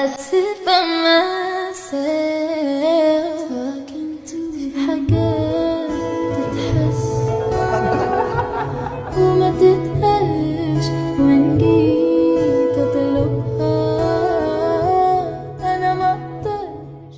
sit by myself talking to في حاجات تتحس وما تتقالش وإن جيت أطلبها أنا ما أقدرش.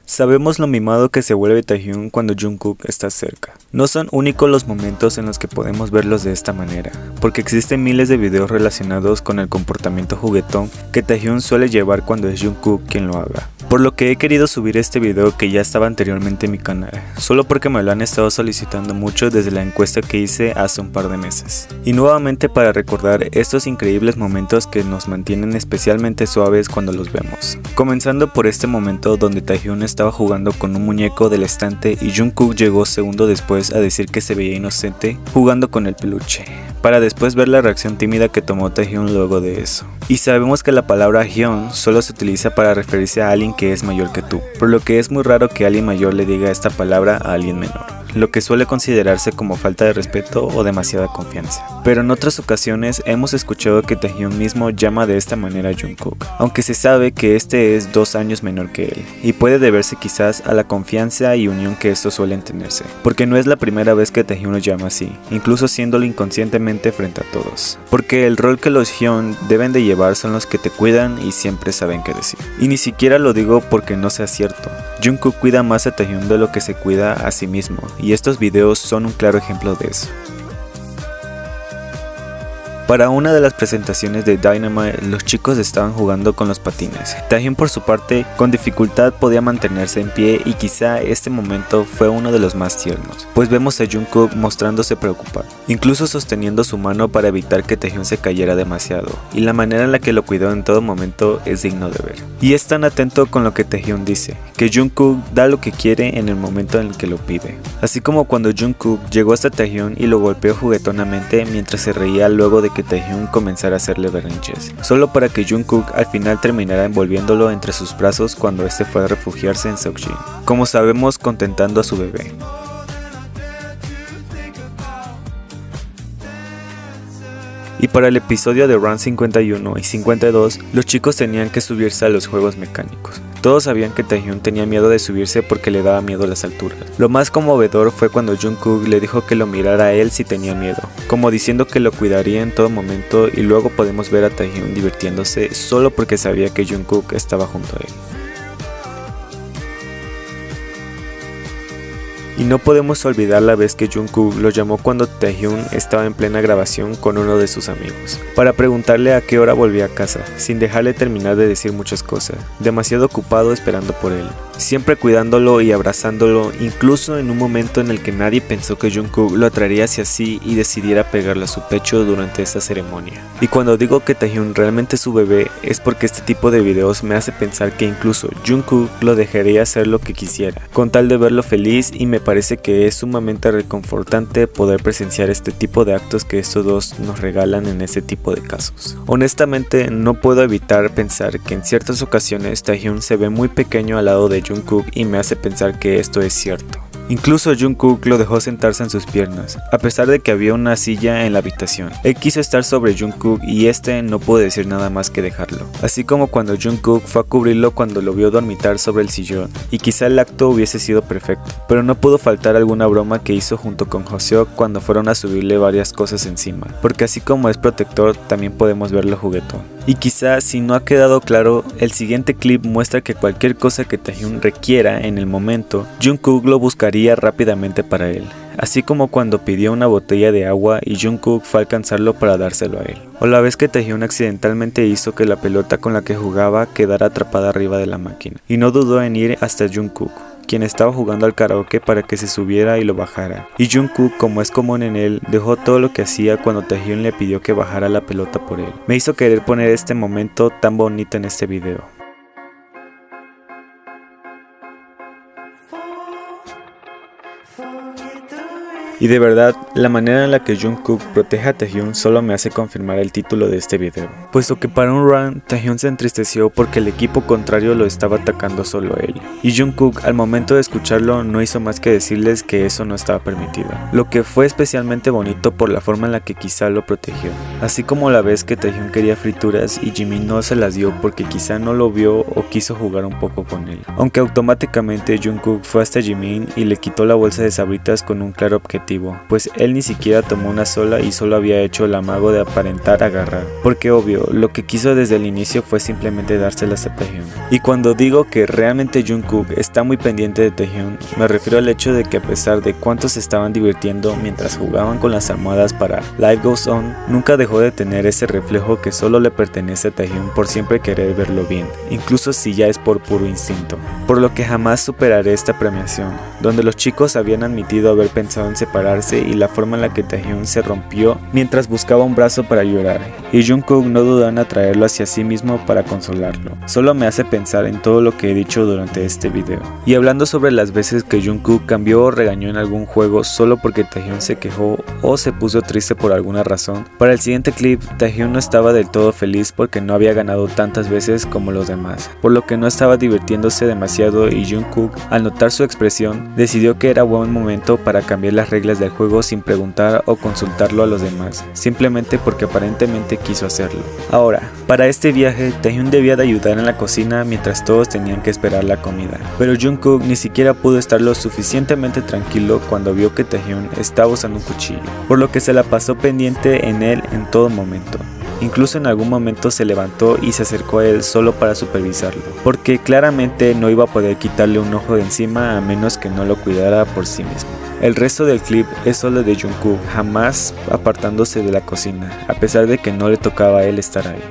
Sabemos lo mimado que se vuelve Taehyung cuando Jungkook está cerca. No son únicos los momentos en los que podemos verlos de esta manera, porque existen miles de videos relacionados con el comportamiento juguetón que Taehyung suele llevar cuando es Jungkook quien lo haga. Por lo que he querido subir este video que ya estaba anteriormente en mi canal, solo porque me lo han estado solicitando mucho desde la encuesta que hice hace un par de meses. Y nuevamente para recordar estos increíbles momentos que nos mantienen especialmente suaves cuando los vemos. Comenzando por este momento donde Taehyung estaba jugando con un muñeco del estante y Jungkook llegó segundo después a decir que se veía inocente jugando con el peluche, para después ver la reacción tímida que tomó Taehyung luego de eso. Y sabemos que la palabra hyun solo se utiliza para referirse a alguien que es mayor que tú, por lo que es muy raro que alguien mayor le diga esta palabra a alguien menor, lo que suele considerarse como falta de respeto o demasiada confianza. Pero en otras ocasiones hemos escuchado que Taehyung mismo llama de esta manera a Jungkook, aunque se sabe que este es 2 años menor que él, y puede deberse quizás a la confianza y unión que estos suelen tenerse, porque no es la primera vez que Taehyung lo llama así, incluso haciéndolo inconscientemente frente a todos, porque el rol que los hyun deben de llevar son los que te cuidan y siempre saben qué decir. Y ni siquiera lo digo porque no sea cierto, Jungkook cuida más a Taehyung de lo que se cuida a sí mismo, y estos videos son un claro ejemplo de eso. Para una de las presentaciones de Dynamite, los chicos estaban jugando con los patines. Taehyung por su parte, con dificultad podía mantenerse en pie y quizá este momento fue uno de los más tiernos, pues vemos a Jungkook mostrándose preocupado, incluso sosteniendo su mano para evitar que Taehyung se cayera demasiado, y la manera en la que lo cuidó en todo momento es digno de ver. Y es tan atento con lo que Taehyung dice, que Jungkook da lo que quiere en el momento en el que lo pide. Así como cuando Jungkook llegó hasta Taehyung y lo golpeó juguetonamente mientras se reía luego de que Taehyung comenzara a hacerle berrinches, solo para que Jungkook al final terminara envolviéndolo entre sus brazos cuando este fue a refugiarse en Seokjin, como sabemos contentando a su bebé. Y para el episodio de Run 51 y 52, los chicos tenían que subirse a los juegos mecánicos. Todos sabían que Taehyung tenía miedo de subirse porque le daba miedo las alturas. Lo más conmovedor fue cuando Jungkook le dijo que lo mirara a él si tenía miedo, como diciendo que lo cuidaría en todo momento, y luego podemos ver a Taehyung divirtiéndose solo porque sabía que Jungkook estaba junto a él. Y no podemos olvidar la vez que Jungkook lo llamó cuando Taehyung estaba en plena grabación con uno de sus amigos, para preguntarle a qué hora volvía a casa, sin dejarle terminar de decir muchas cosas, demasiado ocupado esperando por él, siempre cuidándolo y abrazándolo, incluso en un momento en el que nadie pensó que Jungkook lo atraería hacia sí y decidiera pegarle a su pecho durante esta ceremonia. Y cuando digo que Taehyung realmente es su bebé, es porque este tipo de videos me hace pensar que incluso Jungkook lo dejaría hacer lo que quisiera, con tal de verlo feliz, y me parece que es sumamente reconfortante poder presenciar este tipo de actos que estos dos nos regalan en este tipo de casos. Honestamente no puedo evitar pensar que en ciertas ocasiones Taehyung se ve muy pequeño al lado de Jungkook y me hace pensar que esto es cierto. Incluso Jungkook lo dejó sentarse en sus piernas, a pesar de que había una silla en la habitación. Él quiso estar sobre Jungkook y este no pudo decir nada más que dejarlo. Así como cuando Jungkook fue a cubrirlo cuando lo vio dormitar sobre el sillón, y quizá el acto hubiese sido perfecto, pero no pudo faltar alguna broma que hizo junto con Hoseok cuando fueron a subirle varias cosas encima, porque así como es protector, también podemos verlo juguetón. Y quizá si no ha quedado claro, el siguiente clip muestra que cualquier cosa que Taehyung requiera en el momento, Jungkook lo buscaría rápidamente para él, así como cuando pidió una botella de agua y Jungkook fue a alcanzarlo para dárselo a él, o la vez que Taehyung accidentalmente hizo que la pelota con la que jugaba quedara atrapada arriba de la máquina, y no dudó en ir hasta Jungkook, quien estaba jugando al karaoke, para que se subiera y lo bajara, y Jungkook, como es común en él, dejó todo lo que hacía cuando Taehyung le pidió que bajara la pelota por él. Me hizo querer poner este momento tan bonito en este video. Y de verdad, la manera en la que Jungkook protege a Taehyun solo me hace confirmar el título de este video, puesto que para un round Taehyun se entristeció porque el equipo contrario lo estaba atacando solo a él, y Jungkook al momento de escucharlo no hizo más que decirles que eso no estaba permitido, lo que fue especialmente bonito por la forma en la que quizá lo protegió, así como la vez que Taehyun quería frituras y Jimin no se las dio porque quizá no lo vio o quiso jugar un poco con él, aunque automáticamente Jungkook fue hasta Jimin y le quitó la bolsa de sabritas con un claro objetivo, pues él ni siquiera tomó una sola y solo había hecho el amago de aparentar agarrar, porque obvio, lo que quiso desde el inicio fue simplemente dárselas a Taehyun. Y cuando digo que realmente Jungkook está muy pendiente de Taehyun, me refiero al hecho de que a pesar de cuánto se estaban divirtiendo mientras jugaban con las almohadas para Life Goes On, nunca dejó de tener ese reflejo que solo le pertenece a Taehyun por siempre querer verlo bien, incluso si ya es por puro instinto. Por lo que jamás superaré esta premiación, donde los chicos habían admitido haber pensado en separarse y la forma en la que Taehyun se rompió mientras buscaba un brazo para llorar, y Jungkook no dudó en atraerlo hacia sí mismo para consolarlo. Solo me hace pensar en todo lo que he dicho durante este video. Y hablando sobre las veces que Jungkook cambió o regañó en algún juego solo porque Taehyun se quejó o se puso triste por alguna razón, para el siguiente clip Taehyun no estaba del todo feliz porque no había ganado tantas veces como los demás, por lo que no estaba divirtiéndose demasiado, y Jungkook, al notar su expresión, decidió que era buen momento para cambiar las reglas del juego sin preguntar o consultarlo a los demás, simplemente porque aparentemente quiso hacerlo. Ahora, para este viaje, Taehyun debía de ayudar en la cocina mientras todos tenían que esperar la comida, pero Jungkook ni siquiera pudo estar lo suficientemente tranquilo cuando vio que Taehyun estaba usando un cuchillo, por lo que se la pasó pendiente en él en todo momento. Incluso en algún momento se levantó y se acercó a él solo para supervisarlo, porque claramente no iba a poder quitarle un ojo de encima a menos que no lo cuidara por sí mismo. El resto del clip es solo de Jungkook jamás apartándose de la cocina, a pesar de que no le tocaba a él estar ahí.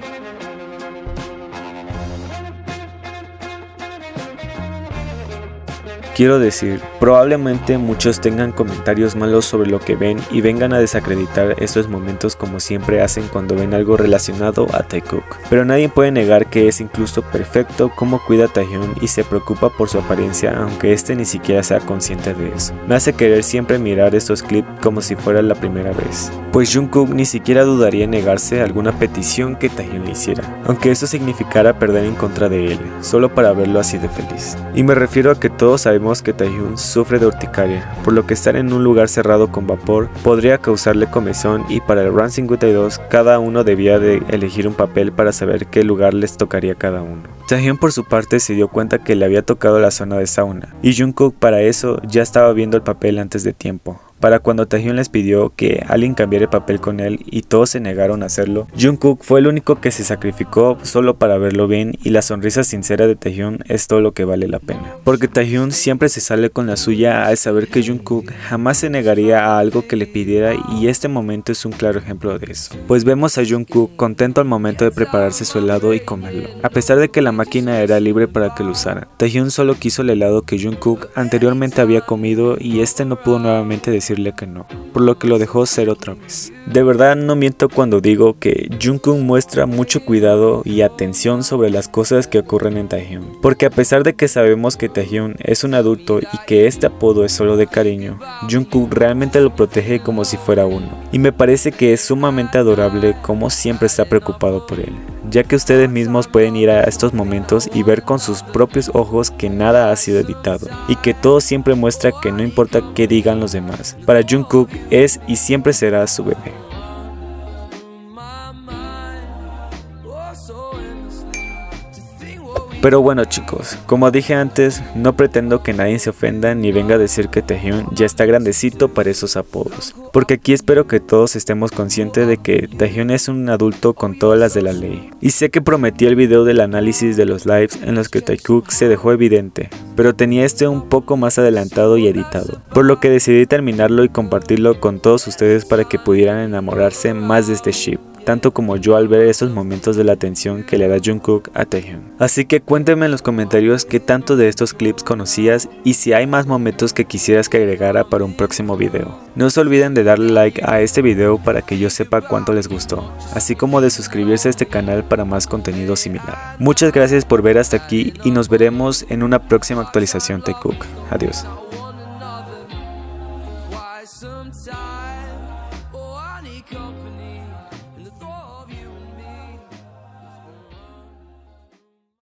Quiero decir, probablemente muchos tengan comentarios malos sobre lo que ven y vengan a desacreditar estos momentos como siempre hacen cuando ven algo relacionado a Taekook, pero nadie puede negar que es incluso perfecto cómo cuida a Taehyun y se preocupa por su apariencia aunque este ni siquiera sea consciente de eso. Me hace querer siempre mirar estos clips como si fuera la primera vez, pues Jungkook ni siquiera dudaría en negarse a alguna petición que Taehyun le hiciera, aunque eso significara perder en contra de él, solo para verlo así de feliz. Y me refiero a que todos sabemos que Taehyun sufre de urticaria, por lo que estar en un lugar cerrado con vapor podría causarle comezón, y para el round 52 cada uno debía de elegir un papel para saber qué lugar les tocaría a cada uno. Taehyun por su parte se dio cuenta que le había tocado la zona de sauna, y Jungkook para eso ya estaba viendo el papel antes de tiempo. Para cuando Taehyun les pidió que alguien cambiara el papel con él y todos se negaron a hacerlo, Jungkook fue el único que se sacrificó solo para verlo bien, y la sonrisa sincera de Taehyun es todo lo que vale la pena. Porque Taehyun siempre se sale con la suya al saber que Jungkook jamás se negaría a algo que le pidiera, y este momento es un claro ejemplo de eso. Pues vemos a Jungkook contento al momento de prepararse su helado y comerlo, a pesar de que la máquina era libre para que lo usara. Taehyun solo quiso el helado que Jungkook anteriormente había comido y este no pudo nuevamente decirle que no, por lo que lo dejó ser otra vez. De verdad no miento cuando digo que Jungkook muestra mucho cuidado y atención sobre las cosas que ocurren en Taehyun, porque a pesar de que sabemos que Taehyun es un adulto y que este apodo es solo de cariño, Jungkook realmente lo protege como si fuera uno, y me parece que es sumamente adorable como siempre está preocupado por él, ya que ustedes mismos pueden ir a estos momentos y ver con sus propios ojos que nada ha sido editado, y que todo siempre muestra que no importa qué digan los demás, para Jungkook es y siempre será su bebé. Pero bueno chicos, como dije antes, no pretendo que nadie se ofenda ni venga a decir que Taehyun ya está grandecito para esos apodos, porque aquí espero que todos estemos conscientes de que Taehyun es un adulto con todas las de la ley. Y sé que prometí el video del análisis de los lives en los que Taekook se dejó evidente, pero tenía este un poco más adelantado y editado, por lo que decidí terminarlo y compartirlo con todos ustedes para que pudieran enamorarse más de este ship, tanto como yo al ver esos momentos de la atención que le da Jungkook a Taehyun. Así que cuéntenme en los comentarios qué tanto de estos clips conocías y si hay más momentos que quisieras que agregara para un próximo video. No se olviden de darle like a este video para que yo sepa cuánto les gustó, así como de suscribirse a este canal para más contenido similar. Muchas gracias por ver hasta aquí y nos veremos en una próxima actualización Taekook. Adiós.